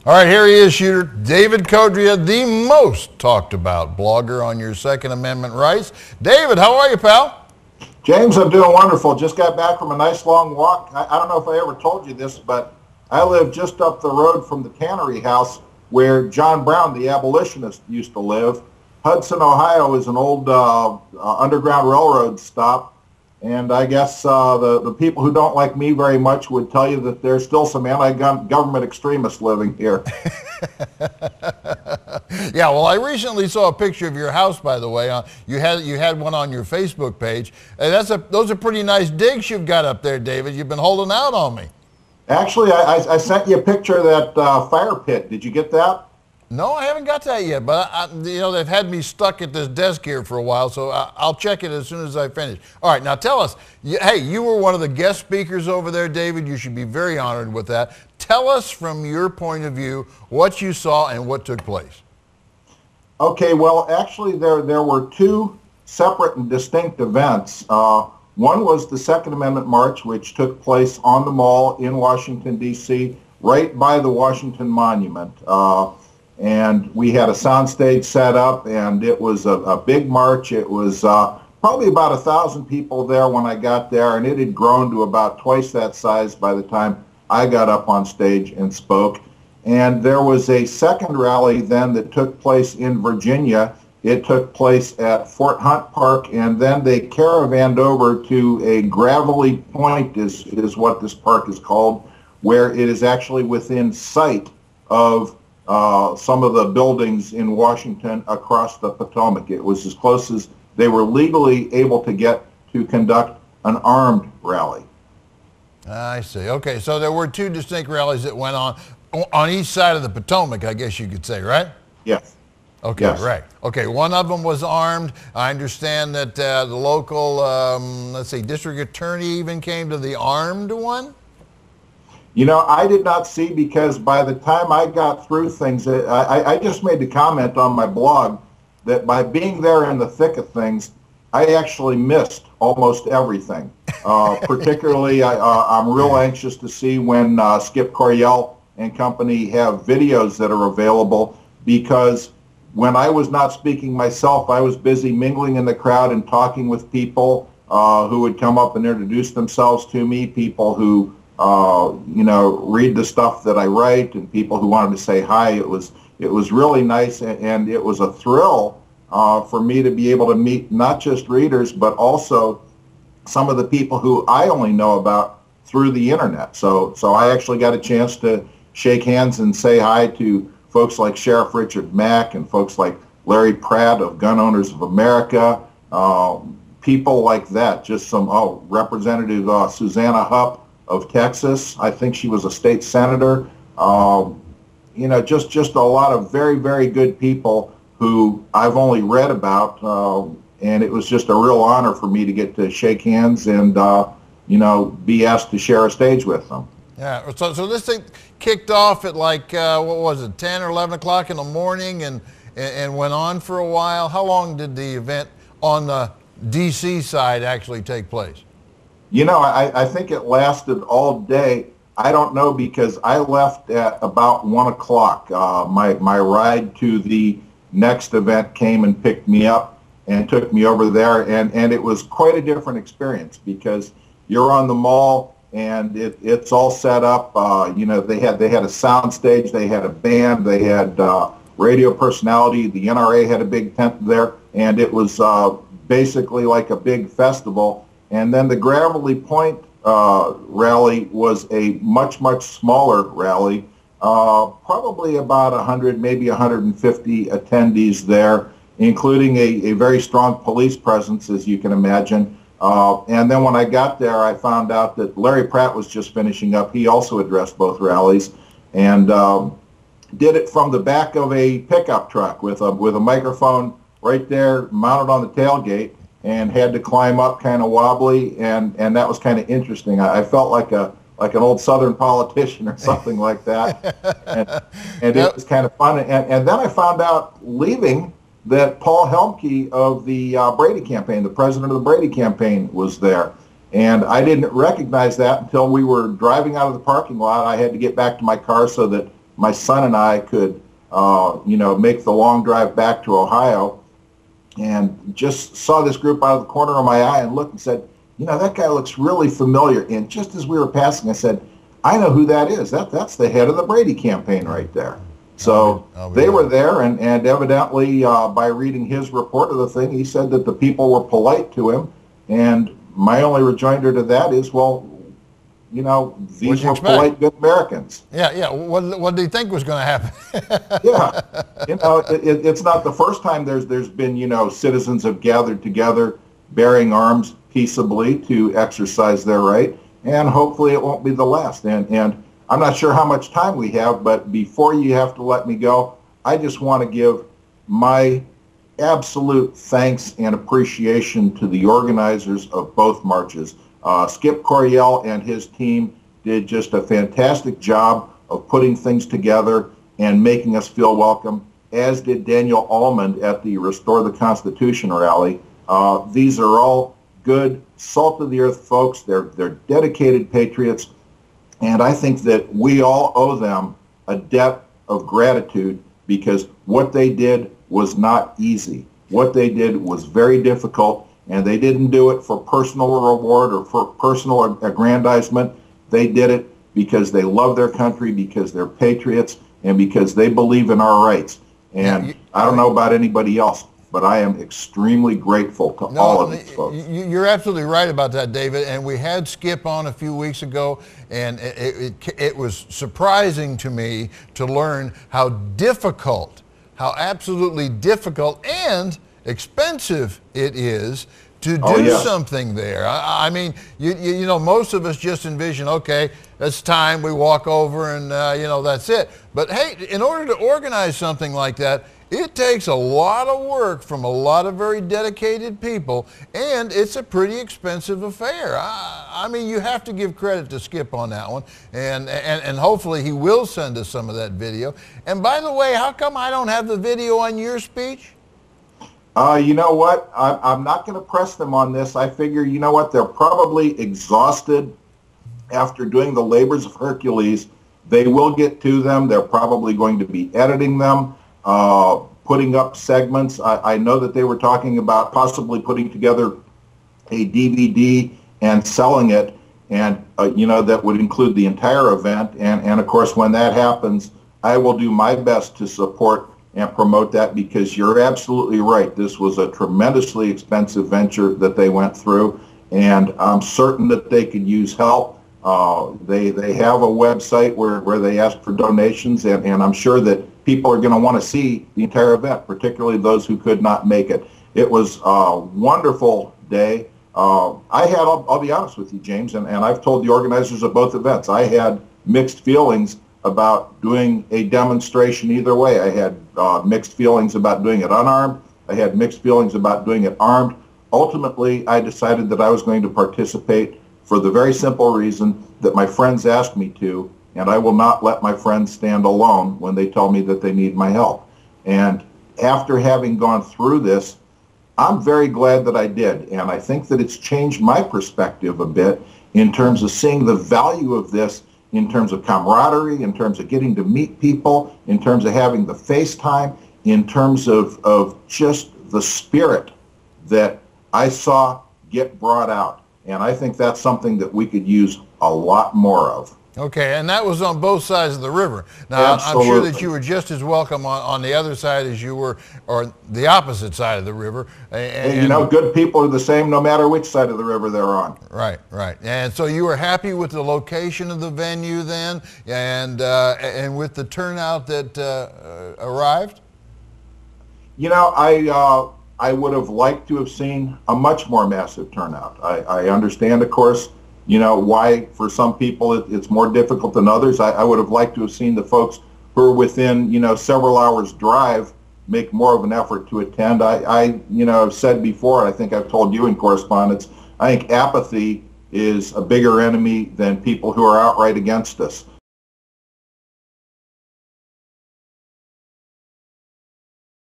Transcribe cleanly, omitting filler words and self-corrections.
All right, here he is, Shooter. David Codrea, the most talked about blogger on your Second Amendment rights. David, how are you, pal? James, I'm doing wonderful. Just got back from a nice long walk. I don't know if I ever told you this, but I live just up the road from the tannery house where John Brown, the abolitionist, used to live. Hudson, Ohio is an old Underground Railroad stop. And I guess the people who don't like me very much would tell you that there's still some anti-government extremists living here. Yeah, well, I recently saw a picture of your house, by the way. You had one on your Facebook page. Those are pretty nice digs you've got up there, David. You've been holding out on me. Actually, I sent you a picture of that fire pit. Did you get that? No, I haven't got that yet, but they've had me stuck at this desk here for a while, so I'll check it as soon as I finish. All right, now tell us, hey, you were one of the guest speakers over there, David. You should be very honored with that. Tell us from your point of view what you saw and what took place. Okay, well, actually, there were two separate and distinct events. One was the Second Amendment March, which took place on the Mall in Washington, D.C., right by the Washington Monument. And we had a soundstage set up, and it was a big march. It was probably about 1,000 people there when I got there, and it had grown to about twice that size by the time I got up on stage and spoke. And there was a second rally then that took place in Virginia. It took place at Fort Hunt Park, and then they caravanned over to a gravelly point, is what this park is called, where it is actually within sight of some of the buildings in Washington across the Potomac. It was as close as they were legally able to get to conduct an armed rally. I see. Okay, so there were two distinct rallies that went on each side of the Potomac, I guess you could say, right? Yes. Okay, yes. Right. Okay, one of them was armed. I understand that the local, let's see, district attorney even came to the armed one? You know, I did not see, because by the time I got through things, I just made the comment on my blog that by being there in the thick of things, I actually missed almost everything. Particularly, I'm real anxious to see when Skip Coryell and company have videos that are available, because when I was not speaking myself, I was busy mingling in the crowd and talking with people who would come up and introduce themselves to me, people who read the stuff that I write, and people who wanted to say hi. It was really nice, and it was a thrill for me to be able to meet not just readers, but also some of the people who I only know about through the internet. So I actually got a chance to shake hands and say hi to folks like Sheriff Richard Mack and folks like Larry Pratt of Gun Owners of America, people like that. Just some Representative Susanna Hupp of Texas. I think she was a state senator. Just a lot of very, very good people who I've only read about, and it was just a real honor for me to get to shake hands and be asked to share a stage with them. Yeah. So this thing kicked off at like what was it, 10 or 11 o'clock in the morning, and went on for a while. How long did the event on the D.C. side actually take place? You know, I think it lasted all day. I don't know, because I left at about 1 o'clock. My ride to the next event came and picked me up and took me over there, and it was quite a different experience, because you're on the Mall and it's all set up. They had a sound stage, they had a band, they had radio personality. The NRA had a big tent there, and it was basically like a big festival. And then the Gravelly Point rally was a much, much smaller rally, probably about 100, maybe 150 attendees there, including a very strong police presence, as you can imagine. And then when I got there, I found out that Larry Pratt was just finishing up. He also addressed both rallies, and did it from the back of a pickup truck with a microphone right there mounted on the tailgate, and had to climb up kind of wobbly, and that was kind of interesting. I felt like an old Southern politician or something like that, and it was kind of fun. And then I found out leaving that Paul Helmke of the Brady campaign, the president of the Brady campaign, was there. And I didn't recognize that until we were driving out of the parking lot. I had to get back to my car so that my son and I could, make the long drive back to Ohio, and just saw this group out of the corner of my eye and looked and said, that guy looks really familiar. And just as we were passing, I said, I know who that is. That's the head of the Brady campaign right there. So they were there, and evidently by reading his report of the thing, he said that the people were polite to him. And my only rejoinder to that is, well, these were polite, good Americans. Yeah. What do you think was going to happen? Yeah. It's not the first time there's been, citizens have gathered together bearing arms peaceably to exercise their right. And hopefully it won't be the last. And I'm not sure how much time we have, but before you have to let me go, I just want to give my absolute thanks and appreciation to the organizers of both marches. Skip Coriel and his team did just a fantastic job of putting things together and making us feel welcome, as did Daniel Almond at the Restore the Constitution rally. These are all good, salt-of-the-earth folks. They're dedicated patriots, and I think that we all owe them a debt of gratitude, because what they did was not easy. What they did was very difficult, and they didn't do it for personal reward or for personal aggrandizement. They did it because they love their country, because they're patriots, and because they believe in our rights. And I don't know about anybody else, but I am extremely grateful to all of these folks. You're absolutely right about that, David. And we had Skip on a few weeks ago, and it was surprising to me to learn how absolutely difficult and expensive it is to do something there. I mean, most of us just envision, okay, it's time, we walk over and, that's it. But hey, in order to organize something like that, it takes a lot of work from a lot of very dedicated people, and it's a pretty expensive affair. I mean, you have to give credit to Skip on that one, and hopefully he will send us some of that video. And by the way, how come I don't have the video on your speech? You know what? I'm not going to press them on this. I figure, they're probably exhausted after doing the labors of Hercules. They will get to them. They're probably going to be editing them, putting up segments. I know that they were talking about possibly putting together a DVD and selling it, and that would include the entire event. And of course, when that happens, I will do my best to support and promote that, because you're absolutely right. This was a tremendously expensive venture that they went through, and I'm certain that they could use help. They have a website where they ask for donations, and I'm sure that people are going to want to see the entire event, particularly those who could not make it. It was a wonderful day. I'll be honest with you, James, and I've told the organizers of both events, I had mixed feelings about doing a demonstration either way. I had mixed feelings about doing it unarmed. I had mixed feelings about doing it armed. Ultimately, I decided that I was going to participate for the very simple reason that my friends asked me to, and I will not let my friends stand alone when they tell me that they need my help. And after having gone through this, I'm very glad that I did, and I think that it's changed my perspective a bit in terms of seeing the value of this, in terms of camaraderie, in terms of getting to meet people, in terms of having the FaceTime, in terms of just the spirit that I saw get brought out. And I think that's something that we could use a lot more of. Okay, and that was on both sides of the river. Now, absolutely. I'm sure that you were just as welcome on the other side as you were, or the opposite side of the river. And good people are the same no matter which side of the river they're on. Right. And so you were happy with the location of the venue then, and with the turnout that arrived? I would have liked to have seen a much more massive turnout. I understand, of course, why for some people it's more difficult than others. I would have liked to have seen the folks who are within, several hours drive make more of an effort to attend. I have said before, and I think I've told you in correspondence, I think apathy is a bigger enemy than people who are outright against us.